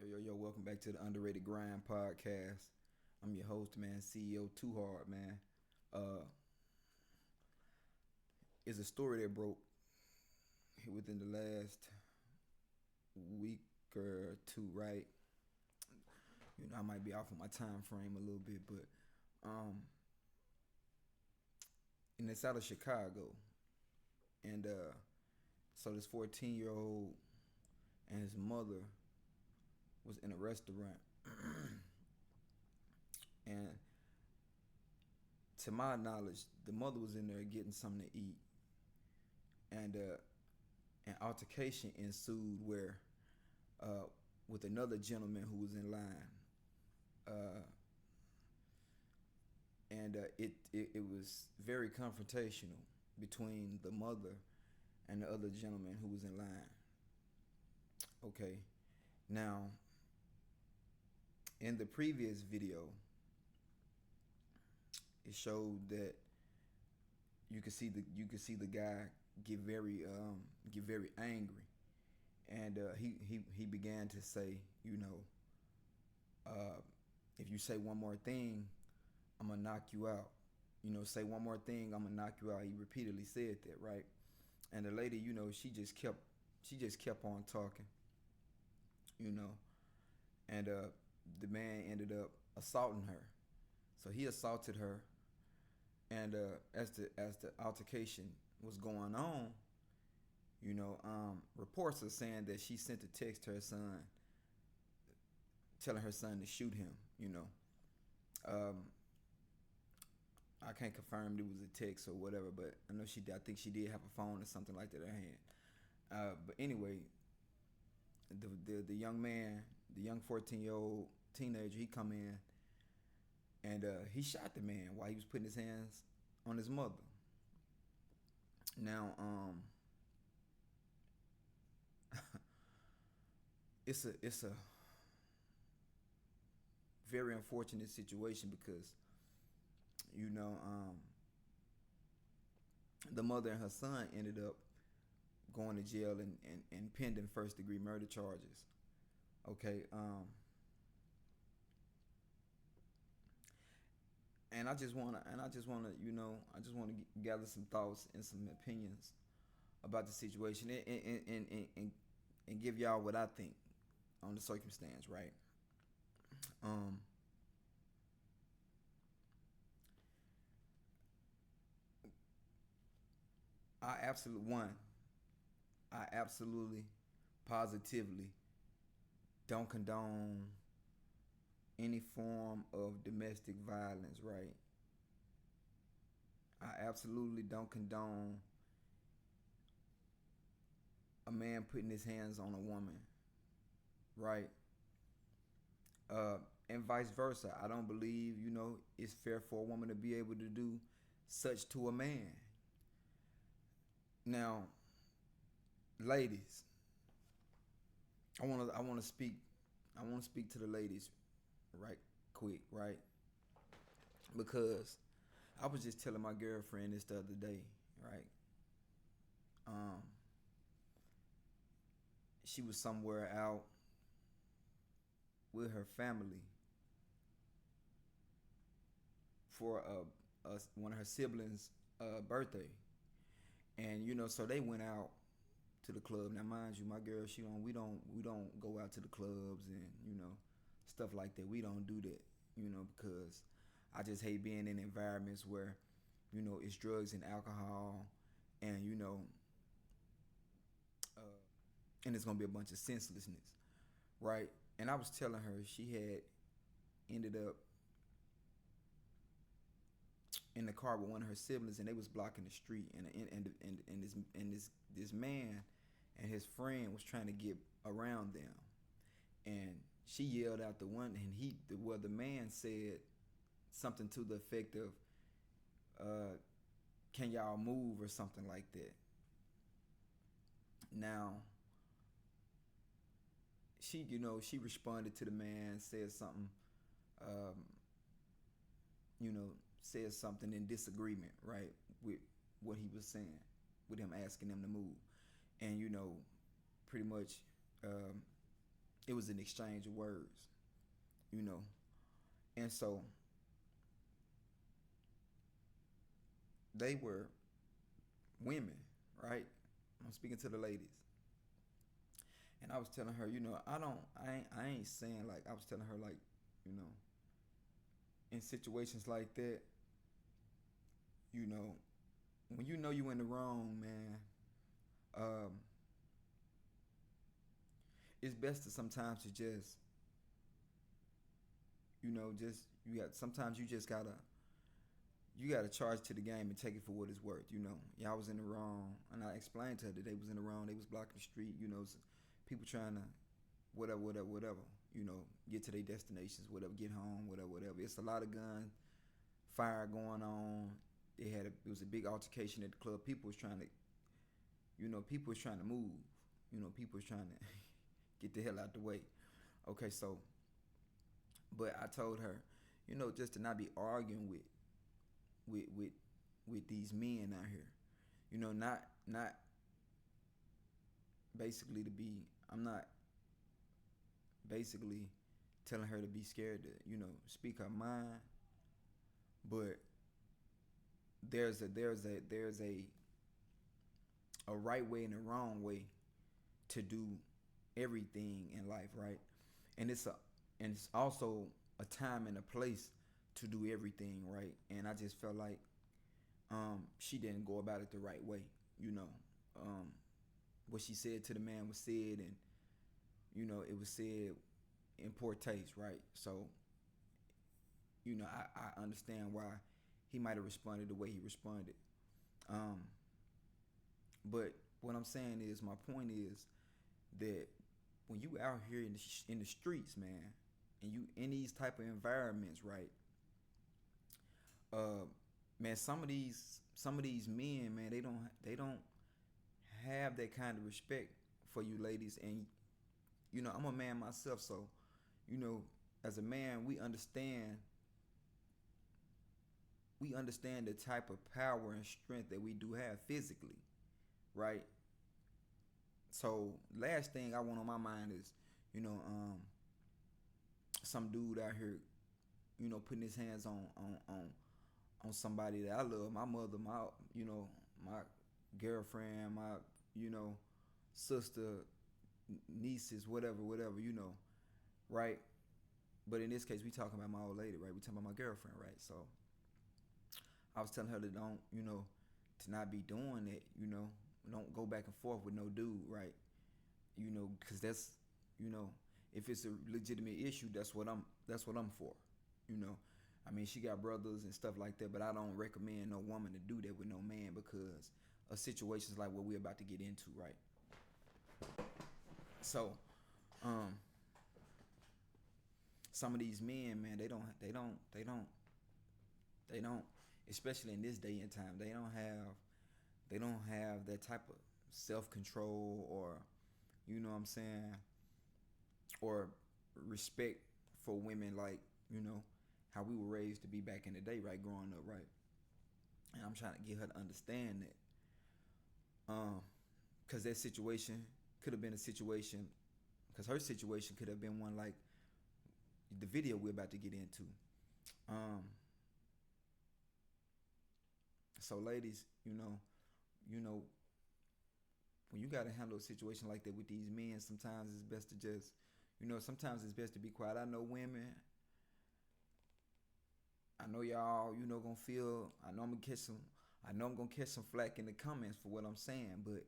Yo, welcome back to the Underrated Grind podcast. I'm your host, man, CEO Too Hard, man. Uh, it's a story that broke within the last week or two, right? I might be off of my time frame a little bit, but um, and it's out of Chicago, and so this 14-year-old and his mother was in a restaurant, and to my knowledge, the mother was in there getting something to eat, and an altercation ensued where with another gentleman who was in line, uh, and it was very confrontational between the mother and the other gentleman who was in line. Okay, now in the previous video, it showed that you could see the guy get very angry, and he began to say, uh, if you say one more thing, I'm gonna knock you out. Say one more thing, I'm gonna knock you out. He repeatedly said that, right? And the lady, she just kept on talking, you know, and the man ended up assaulting her. So he assaulted her, and as the altercation was going on, reports are saying that she sent a text to her son, telling her son to shoot him. Um, I can't confirm it was a text or whatever, but I know she. I think she did have a phone or something like that in her hand. But anyway, the young man, the young 14-year-old teenager, he come in and he shot the man while he was putting his hands on his mother. Now, it's a very unfortunate situation because you know um, the mother and her son ended up going to jail and pending first degree murder charges. Okay, and I just wanna gather some thoughts and some opinions about the situation and give y'all what I think on the circumstance, right? Um, I absolutely one, I absolutely, positively don't condone any form of domestic violence, right? I absolutely don't condone a man putting his hands on a woman, right? And vice versa. I don't believe, it's fair for a woman to be able to do such to a man. Now, ladies, I want to speak to the ladies right quick, right? Because I was just telling my girlfriend this the other day, right? Um, she was somewhere out with her family for one of her siblings' birthday, and so they went out to the club. Now, mind you, my girl, we don't go out to the clubs and stuff like that. We don't do that, because I just hate being in environments where it's drugs and alcohol, and uh, and it's gonna be a bunch of senselessness, right? And I was telling her she had ended up in the car with one of her siblings, and they was blocking the street, and this man and his friend was trying to get around them, and she yelled out the one, and the man said something to the effect of, uh, "Can y'all move?" or something like that. Now, she responded to the man, said something, um, said something in disagreement, right, with what he was saying, with him asking them to move, and pretty much, um, it was an exchange of words, you know. And so they were women, right? I'm speaking to the ladies. And I was telling her, I ain't saying like, I was telling her like, you know, in situations like that, you when you in the wrong, man, um, it's best to sometimes to just, just sometimes you gotta charge to the game and take it for what it's worth. Y'all was in the wrong, and I explained to her that they was in the wrong. They was blocking the street. People trying to whatever. Get to their destinations, whatever, get home, whatever. It's a lot of gun fire going on. It was a big altercation at the club. People was trying to move. People was trying to get the hell out the way. Okay, so, but I told her, just to not be arguing with these men out here. Not basically to be. I'm not basically telling her to be scared to, speak her mind. But there's a right way and a wrong way to do everything in life, right? And it's also a time and a place to do everything, right? And I just felt like she didn't go about it the right way, what she said to the man was said, and it was said in poor taste, right? So I understand why he might have responded the way he responded. But what I'm saying is, my point is that when you out here in the streets, man, and you in these type of environments, right? Man, some of these men, man, they don't have that kind of respect for you ladies. And I'm a man myself, so as a man, we understand the type of power and strength that we do have physically, right? So last thing I want on my mind is, some dude out here, putting his hands on somebody that I love, my mother, my girlfriend, my, sister, nieces, whatever, right? But in this case, we talking about my old lady, right? We talking about my girlfriend, right? So I was telling her to don't, to not be doing that, don't go back and forth with no dude, right? Because that's, if it's a legitimate issue, that's what I'm for, I mean, she got brothers and stuff like that, but I don't recommend no woman to do that with no man because of situations like what we're about to get into, right? So, some of these men, man, they don't, especially in this day and time, they don't have that type of self-control, or, what I'm saying, or respect for women, like, how we were raised to be back in the day, right, growing up, right? And I'm trying to get her to understand that, because that situation could have been a situation, because her situation could have been one like the video we're about to get into. So ladies, when you gotta handle a situation like that with these men, sometimes it's best to just, sometimes it's best to be quiet. I know women, I know y'all, gonna feel, I know I'm gonna catch some flack in the comments for what I'm saying, but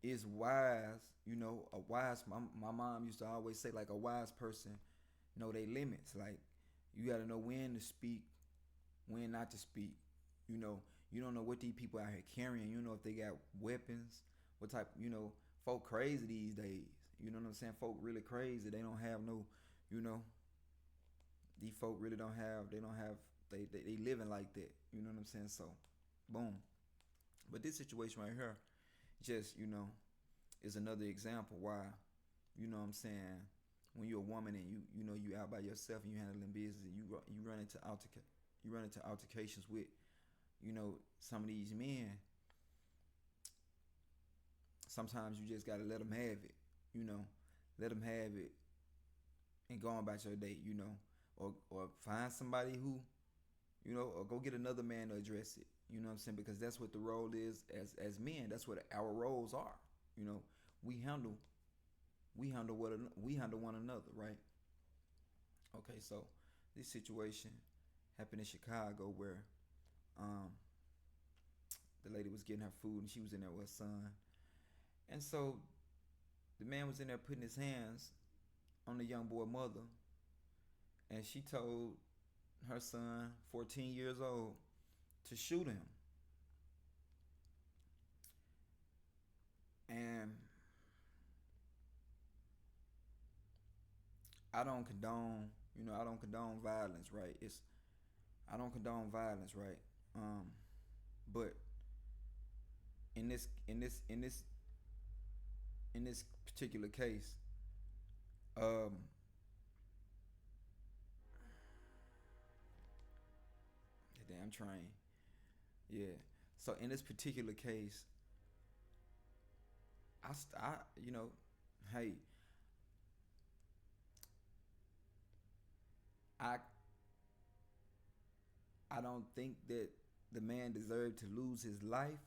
it's wise, my mom used to always say, like, a wise person know their limits. Like, you gotta know when to speak, when not to speak. You don't know what these people out here carrying. If they got weapons, what type, folk crazy these days. You know what I'm saying? Folk really crazy. They don't have no, these folk really don't have, they living like that. You know what I'm saying? So, boom. But this situation right here, just, is another example why, what I'm saying, when you're a woman and you out by yourself and you handling business, and you run into altercations with, some of these men. Sometimes you just gotta let them have it, let them have it and go on about your day, you know, or find somebody who, you know, or go get another man to address it. You know what I'm saying? Because that's what the role is as men. That's what our roles are. You know, we handle we handle one another, right? Okay, so this situation happened in Chicago where um, the lady was getting her food and she was in there with her son, and so the man was in there putting his hands on the young boy mother, and she told her son, 14 years old, to shoot him. And I don't condone, you know, I don't condone violence, right? I don't condone violence, right? Um, but in this particular case, um, damn train, yeah. So in this particular case, you know, hey, I I don't think that the man deserved to lose his life,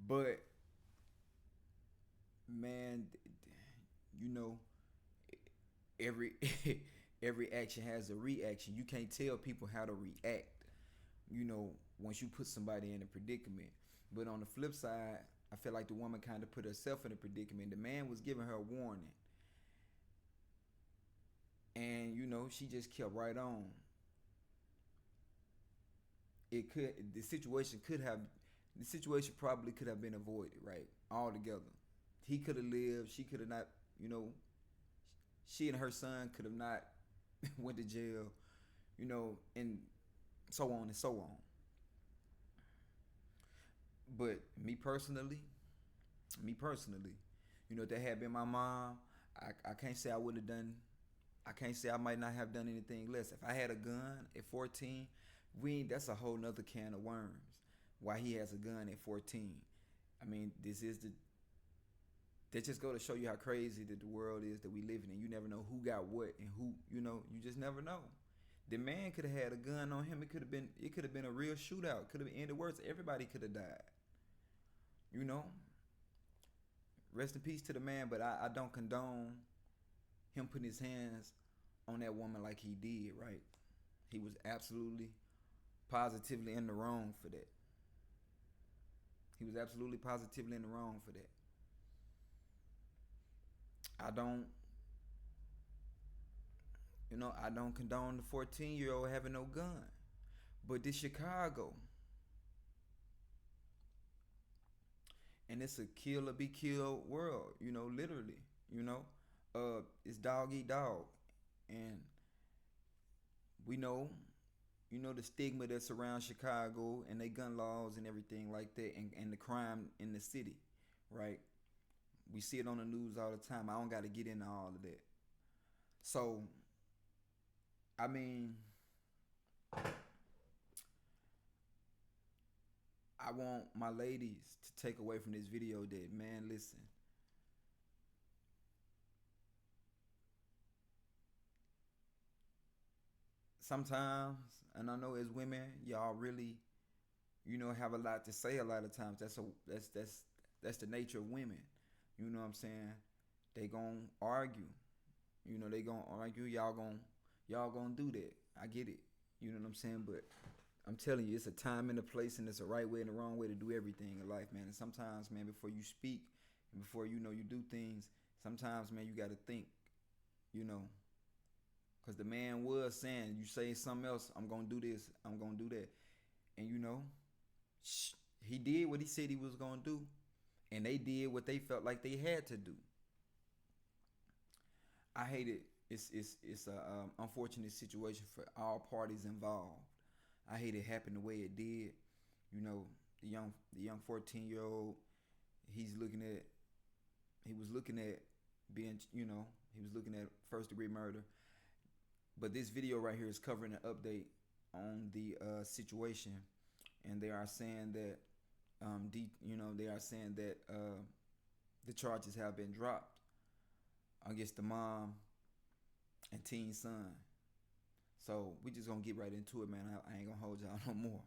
but man, you know, every every action has a reaction. You can't tell people how to react, you know, once you put somebody in a predicament. But on the flip side, I feel like the woman kind of put herself in a predicament. The man was giving her a warning, and you know, she just kept right on. It could the situation probably could have been avoided, right? Altogether. He could have lived, she could have not, you know, she and her son could have not went to jail, you know, and so on and so on. But me personally, you know, if that had been my mom, I can't say I would have done. I can't say I might not have done anything less. If I had a gun at 14, that's a whole nother can of worms. Why he has a gun at 14? I mean, this is the that just go to show you how crazy that the world is that we live in. You never know who got what and who, you know, you just never know. The man could have had a gun on him. It could have been a real shootout. Could have ended worse. Everybody could have died. You know, rest in peace to the man, but I don't condone him putting his hands on that woman like he did, right? He was absolutely positively in the wrong for that. He was absolutely positively in the wrong for that. I don't, you know, I don't condone the 14-year-old having no gun. But this Chicago, and it's a kill or be killed world, you know, literally, you know. It's dog eat dog. And we know, you know, the stigma that surrounds Chicago and they gun laws and everything like that, and the crime in the city, right? We see it on the news all the time. I don't got to get into all of that. So, I mean, I want my ladies to take away from this video that, man, listen, sometimes, and I know as women, y'all really, you know, have a lot to say a lot of times. That's the nature of women. You know what I'm saying? They gonna argue. You know, they gonna argue. Y'all gonna do that. I get it. You know what I'm saying? But I'm telling you, it's a time and a place, and it's a right way and a wrong way to do everything in life, man. And sometimes, man, before you speak and before you know you do things, sometimes, man, you got to think. You know, because the man was saying, you say something else, I'm gonna do this, I'm gonna do that, and you know, he did what he said he was gonna do, and they did what they felt like they had to do. I hate it. It's a unfortunate situation for all parties involved. I hate it happened the way it did. You know, the young 14-year-old, he's looking at he was looking at being, you know, he was looking at first degree murder. But this video right here is covering an update on the situation, and they are saying that they are saying that the charges have been dropped against the mom and teen son. So we just gonna get right into it, man. I ain't gonna hold y'all no more.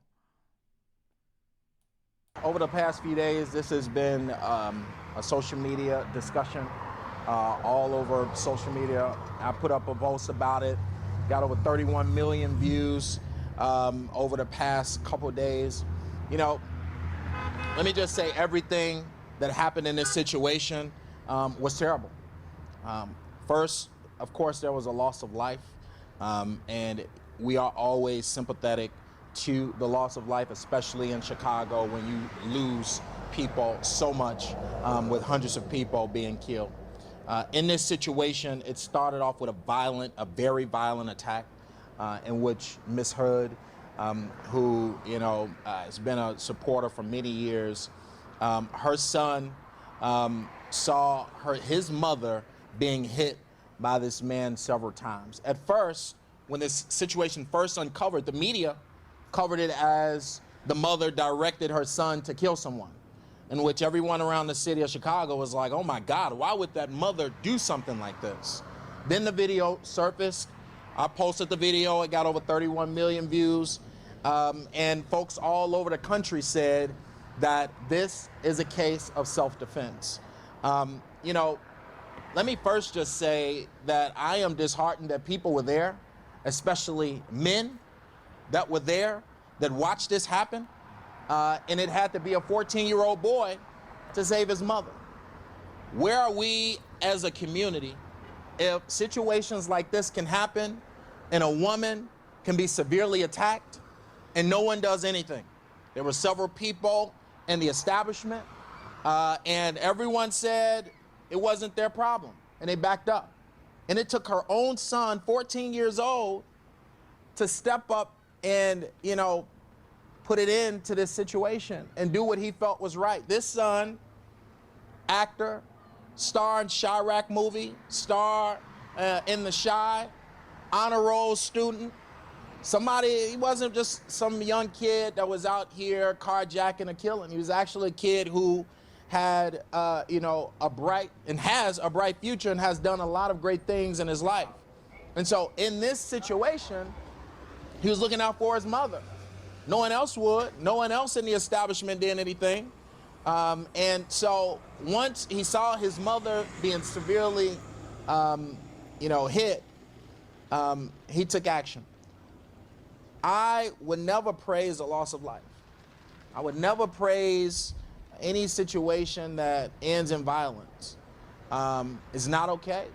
Over the past few days, this has been a social media discussion all over social media. I put up a post about it, got over 31 million views over the past couple of days. You know, let me just say everything that happened in this situation was terrible. First, of course, there was a loss of life, and we are always sympathetic to the loss of life, especially in Chicago when you lose people so much, with hundreds of people being killed. In this situation, it started off with a very violent attack in which Miss Hood, who has been a supporter for many years, her son saw his mother being hit by this man several times. At first, when this situation first uncovered, the media covered it as the mother directed her son to kill someone, in which everyone around the city of Chicago was like, oh my God, why would that mother do something like this? Then the video surfaced. I posted the video. It got over 31 million views. And folks all over the country said that this is a case of self-defense. Let me first just say that I am disheartened that people were there, especially men that were there, that watched this happen, and it had to be a 14-year-old boy to save his mother. Where are we as a community if situations like this can happen and a woman can be severely attacked and no one does anything? There were several people in the establishment, and everyone said it wasn't their problem, and they backed up. And it took her own son, 14 years old, to step up and, put it into this situation and do what he felt was right. This son, actor, star in Chirac movie, star in The Chi, honor roll student, he wasn't just some young kid that was out here carjacking or killing. He was actually a kid who had, a bright future and has done a lot of great things in his life. And so in this situation, he was looking out for his mother. No one else would. No one else in the establishment did anything. And so once he saw his mother being severely, hit, he took action. I would never praise a loss of life. I would never praise any situation that ends in violence. It's not okay,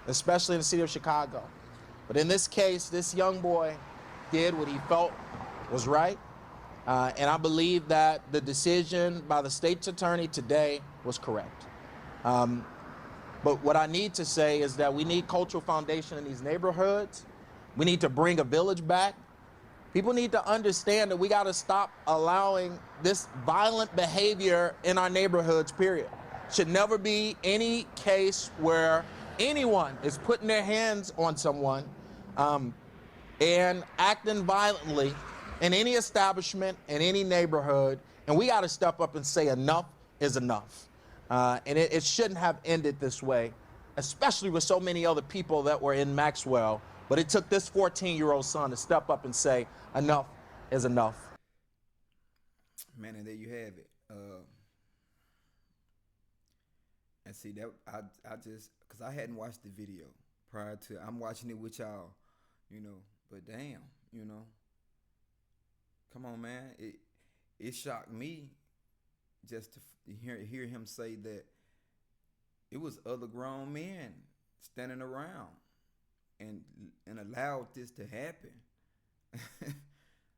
especially in the city of Chicago. But in this case, this young boy did what he felt was right. And I believe that the decision by the state's attorney today was correct. But what I need to say is that we need cultural foundation in these neighborhoods. We need to bring a village back. People need to understand that we got to stop allowing this violent behavior in our neighborhoods, period. Should never be any case where anyone is putting their hands on someone and acting violently in any establishment, in any neighborhood. And we got to step up and say enough is enough. And it shouldn't have ended this way, especially with so many other people that were in Maxwell. But it took this 14-year-old son to step up and say enough is enough. Man, and there you have it. And see that I just because I hadn't watched the video prior to I'm watching it with y'all, But damn, come on, man. It shocked me just to hear him say that it was other grown men standing around and allowed this to happen.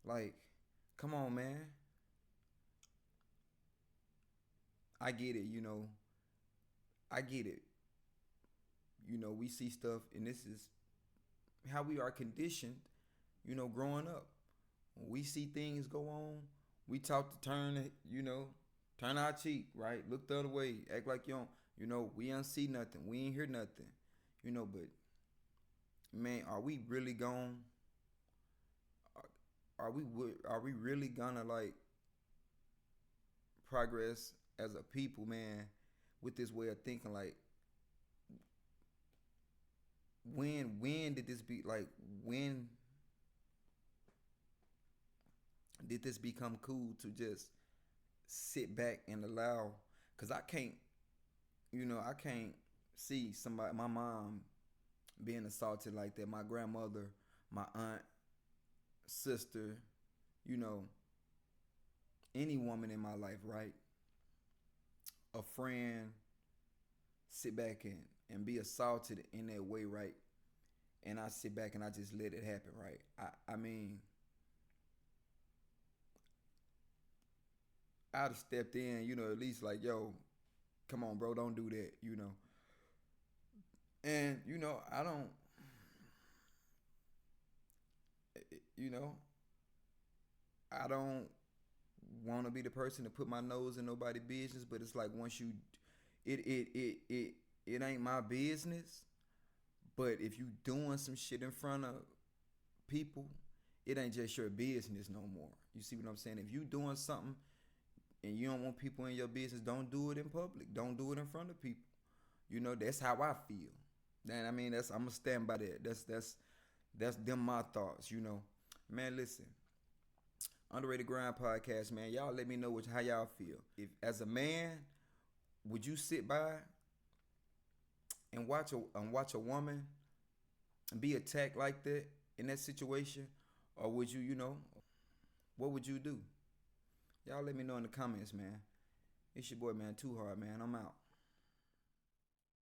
Like, come on, man. I get it, I get it. We see stuff, and this is how we are conditioned, growing up. When we see things go on, we taught to turn our cheek, right? Look the other way, act like you don't, we don't see nothing, we ain't hear nothing, but man, are we really gone? Are we really gonna like progress as a people, man, with this way of thinking. Like, when did this be like? When did this become cool to just sit back and allow? Cause I can't, I can't see somebody, my mom being assaulted like that, my grandmother, my aunt, sister, you know, any woman in my life, right? A friend, sit back and be assaulted in that way, right? And I sit back and I just let it happen, right? I mean, I'd have stepped in, at least like, yo, come on, bro, don't do that. And, I don't, you know, I don't want to be the person to put my nose in nobody's business, but it's like once you, it ain't my business. But if you doing some shit in front of people, it ain't just your business no more. You see what I'm saying? If you doing something and you don't want people in your business, don't do it in public. Don't do it in front of people. That's how I feel. And I mean, I'm gonna stand by that. That's them my thoughts. Man, listen. Underrated Grind podcast, man. Y'all let me know how y'all feel. If as a man, would you sit by and watch a woman be attacked like that in that situation, or would you, what would you do? Y'all let me know in the comments, man. It's your boy, man. Too Hard, man. I'm out.